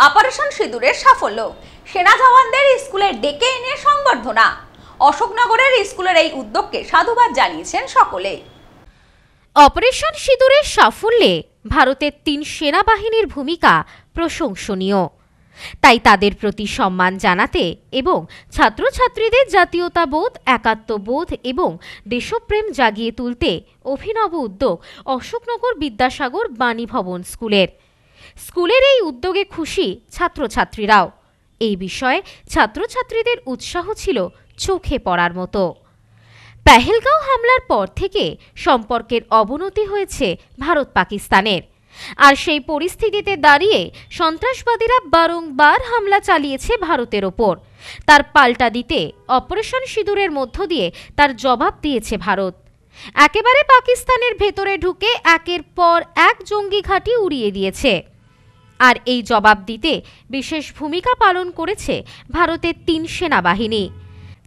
Operation সিঁদুরের সাফল্য, সেনা জওয়ানদের স্কুলে ডেকে এনে সংবর্ধনা। অশোকনগরের স্কুলের এই উদ্যোগকে সাধুবাদ জানিয়েছেন সকলে। অপারেশন সিঁদুরের সাফল্যে ভারতের ৩ সেনাবাহিনীর ভূমিকা প্রশংসনীয়। তাই তাদের প্রতি সম্মান জানাতে এবং ছাত্রছাত্রীদের জাতীয়তাবোধ, একাত্মবোধ এবং দেশপ্রেম জাগিয়ে তুলতে অভিনব উদ্যোগ অশোকনগর বিদ্যাসাগর বাণীভবন স্কুলের এই উদ্যোগে খুশি ছাত্রছাত্রীরাও। এই বিষয়ে ছাত্রছাত্রীদের উৎসাহ ছিল চোখে পড়ার মতো। পেহেলগাঁও হামলার পর থেকে সম্পর্কের অবনতি হয়েছে ভারত পাকিস্তানের, আর সেই পরিস্থিতিতে দাঁড়িয়ে সন্ত্রাসবাদীরা বারংবার হামলা চালিয়েছে ভারতের ওপর। তার পাল্টা দিতে অপারেশন সিঁদুরের মধ্য দিয়ে তার জবাব দিয়েছে ভারত। একেবারে পাকিস্তানের ভেতরে ঢুকে একের পর এক জঙ্গি ঘাঁটি উড়িয়ে দিয়েছে। আর এই জবাব দিতে বিশেষ ভূমিকা পালন করেছে ভারতের ৩ সেনাবাহিনী,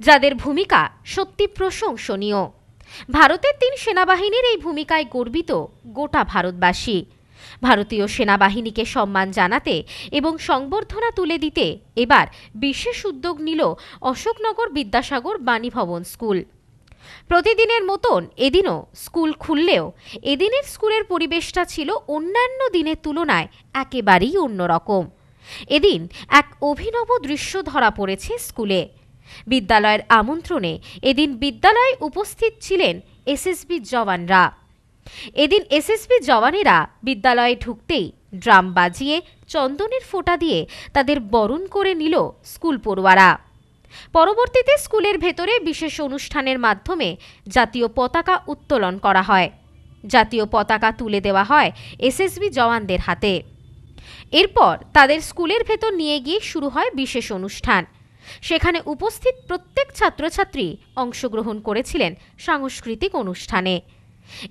যাদের ভূমিকা সত্যি প্রশংসনীয়। ভারতের ৩ সেনাবাহিনীর এই ভূমিকায় গর্বিত গোটা ভারতবাসী। ভারতীয় সেনাবাহিনীকে সম্মান জানাতে এবং সংবর্ধনা তুলে দিতে এবার বিশেষ উদ্যোগ নিল অশোকনগর বিদ্যাসাগর বাণীভবন স্কুল। প্রতিদিনের মতন এদিনও স্কুল খুললেও এদিনের স্কুলের পরিবেশটা ছিল অন্যান্য দিনের তুলনায় একেবারেই অন্যরকম। এদিন এক অভিনব দৃশ্য ধরা পড়েছে স্কুলে। বিদ্যালয়ের আমন্ত্রণে এদিন বিদ্যালয়ে উপস্থিত ছিলেন এসএসবি জওয়ানরা। এদিন এসএসবি জওয়ানেরা বিদ্যালয়ে ঢুকতেই ড্রাম বাজিয়ে চন্দনের ফোঁটা দিয়ে তাদের বরণ করে নিল স্কুল পড়ুয়ারা। পরবর্তীতে স্কুলের ভেতরে বিশেষ অনুষ্ঠানের মাধ্যমে জাতীয় পতাকা উত্তোলন করা হয়। জাতীয় পতাকা তুলে দেওয়া হয় এসএসবি জওয়ানদের হাতে। এরপর তাদের স্কুলের ভেতর নিয়ে গিয়ে শুরু হয় বিশেষ অনুষ্ঠান। সেখানে উপস্থিত প্রত্যেক ছাত্রছাত্রী অংশগ্রহণ করেছিলেন সাংস্কৃতিক অনুষ্ঠানে।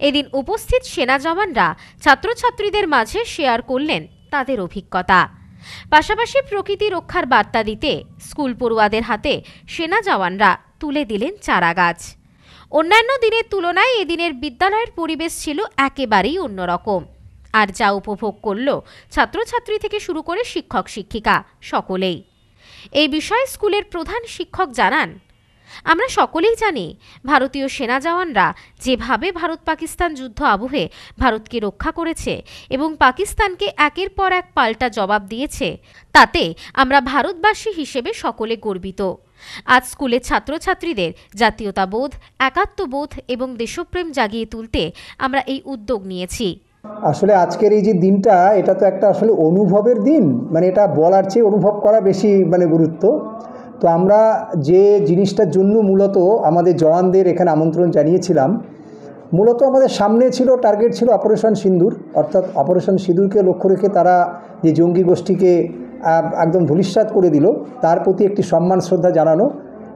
এদিন উপস্থিত সেনা জওয়ানরা ছাত্রছাত্রীদের মাঝে শেয়ার করলেন তাদের অভিজ্ঞতা। পাশাপাশি প্রকৃতি রক্ষার বার্তা দিতে স্কুল পড়ুয়াদের হাতে সেনা জওয়ানরা তুলে দিলেন চারাগাছ। অন্যান্য দিনের তুলনায় এদিনের বিদ্যালয়ের পরিবেশ ছিল একেবারেই অন্যরকম। আর যা উপভোগ করল ছাত্রছাত্রী থেকে শুরু করে শিক্ষক শিক্ষিকা সকলেই। এই বিষয়ে স্কুলের প্রধান শিক্ষক জানান, আমরা সকলেই জানি ভারতীয় সেনা জওয়ানরা যেভাবে ভারত পাকিস্তান যুদ্ধ আবহে ভারতকে রক্ষা করেছে এবং পাকিস্তানকে একের পর এক পাল্টা জবাব দিয়েছে, তাতে আমরা ভারতবাসী হিসেবে সকলে গর্বিত। আজ স্কুলের ছাত্রছাত্রীদের জাতীয়তাবোধ, একাত্মবোধ এবং দেশপ্রেম জাগিয়ে তুলতে আমরা এই উদ্যোগ নিয়েছি। আসলে আজকের এই যে দিনটা, এটা তো একটা আসলে অনুভবের দিন, মানে এটা বলার চেয়ে অনুভব করা বেশি গুরুত্ব। তো আমরা যে জিনিসটার জন্য মূলত আমাদের জওয়ানদের এখানে আমন্ত্রণ জানিয়েছিলাম, মূলত আমাদের সামনে ছিল টার্গেট ছিল অপারেশন সিঁদুর। অর্থাৎ অপারেশন সিঁদুরকে লক্ষ্য রেখে তারা যে জঙ্গি গোষ্ঠীকে একদম ধূলিসাৎ করে দিল, তার প্রতি একটি সম্মান শ্রদ্ধা জানানো।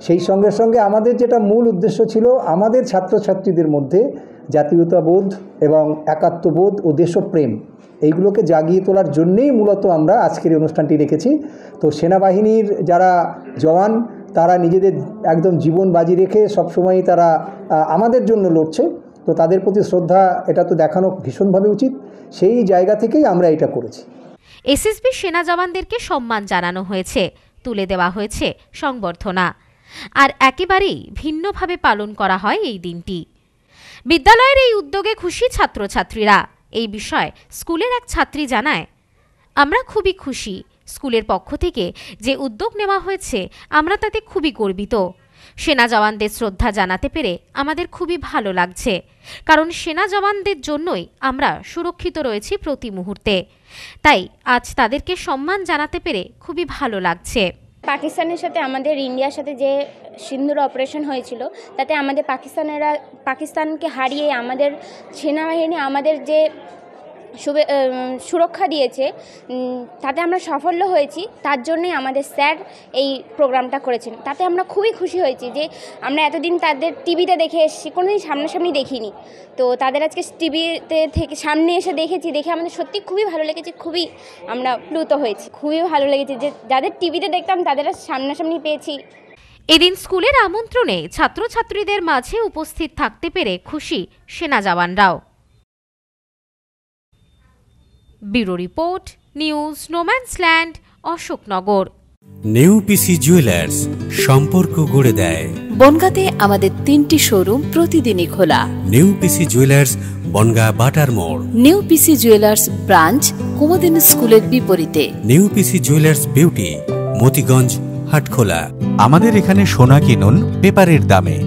সেই সঙ্গে সঙ্গে আমাদের যেটা মূল উদ্দেশ্য ছিল, আমাদের ছাত্রছাত্রীদের মধ্যে জাতীয়তাবোধ এবং একাত্মবোধ ও দেশপ্রেম এইগুলোকে জাগিয়ে তোলার জন্যেই মূলত আমরা আজকের এই অনুষ্ঠানটি রেখেছি। তো সেনাবাহিনীর যারা জওয়ান, তারা নিজেদের একদম জীবন বাজি রেখে সবসময়ই তারা আমাদের জন্য লড়ছে। তো তাদের প্রতি শ্রদ্ধা এটা তো দেখানো ভীষণভাবে উচিত। সেই জায়গা থেকেই আমরা এটা করেছি। এসএসবি সেনা জওয়ানদেরকে সম্মান জানানো হয়েছে, তুলে দেওয়া হয়েছে সংবর্ধনা। আর একেবারেই ভিন্নভাবে পালন করা হয় এই দিনটি। বিদ্যালয়ের এই উদ্যোগে খুশি ছাত্রছাত্রীরা। এই বিষয়ে স্কুলের এক ছাত্রী জানায়, আমরা খুবই খুশি। স্কুলের পক্ষ থেকে যে উদ্যোগ নেওয়া হয়েছে আমরা তাতে খুবই গর্বিত। সেনা জওয়ানদের শ্রদ্ধা জানাতে পেরে আমাদের খুবই ভালো লাগছে, কারণ সেনা জওয়ানদের জন্যই আমরা সুরক্ষিত রয়েছি প্রতি মুহূর্তে। তাই আজ তাদেরকে সম্মান জানাতে পেরে খুবই ভালো লাগছে। পাকিস্তানের সাথে আমাদের ইন্ডিয়ার সাথে যে সিন্দুর অপারেশন হয়েছিল, তাতে আমাদের পাকিস্তানকে হারিয়ে আমাদের সেনাবাহিনী আমাদের যে সুরক্ষা দিয়েছে, তাতে আমরা সাফল্য হয়েছি। তার জন্যই আমাদের স্যার এই প্রোগ্রামটা করেছেন। তাতে আমরা খুবই খুশি হয়েছি যে আমরা এতদিন তাদের টিভিতে দেখে এসেছি, কোনোদিন সামনাসামনি দেখিনি। তো তাদের আজকে টিভিতে থেকে সামনে এসে দেখেছি, দেখে আমাদের সত্যি খুবই ভালো লেগেছে। খুবই আমরা প্লুত হয়েছি, খুবই ভালো লেগেছে যে যাদের টিভিতে দেখতাম তাদের সামনাসামনি পেয়েছি। এদিন স্কুলের আমন্ত্রণে ছাত্রছাত্রীদের মাঝে উপস্থিত থাকতে পেরে খুশি সেনা জওয়ানরাও। Bureau report, news no man's land, Ashoknagar. New PC jewellers, সম্পর্ক গড়ে দেয়। বনগাঁতে আমাদের 3টি শোরুম প্রতিদিনই খোলা। নিউ পিসি জুয়েলার্স, বনগাঁ বাটার মোড়। New PC jewellers branch Kumudin স্কুলের বিপরীতে। New PC jewellers beauty, Motiganj, Hatkhola. আমাদের এখানে সোনা কিনুন পেপারের দামে।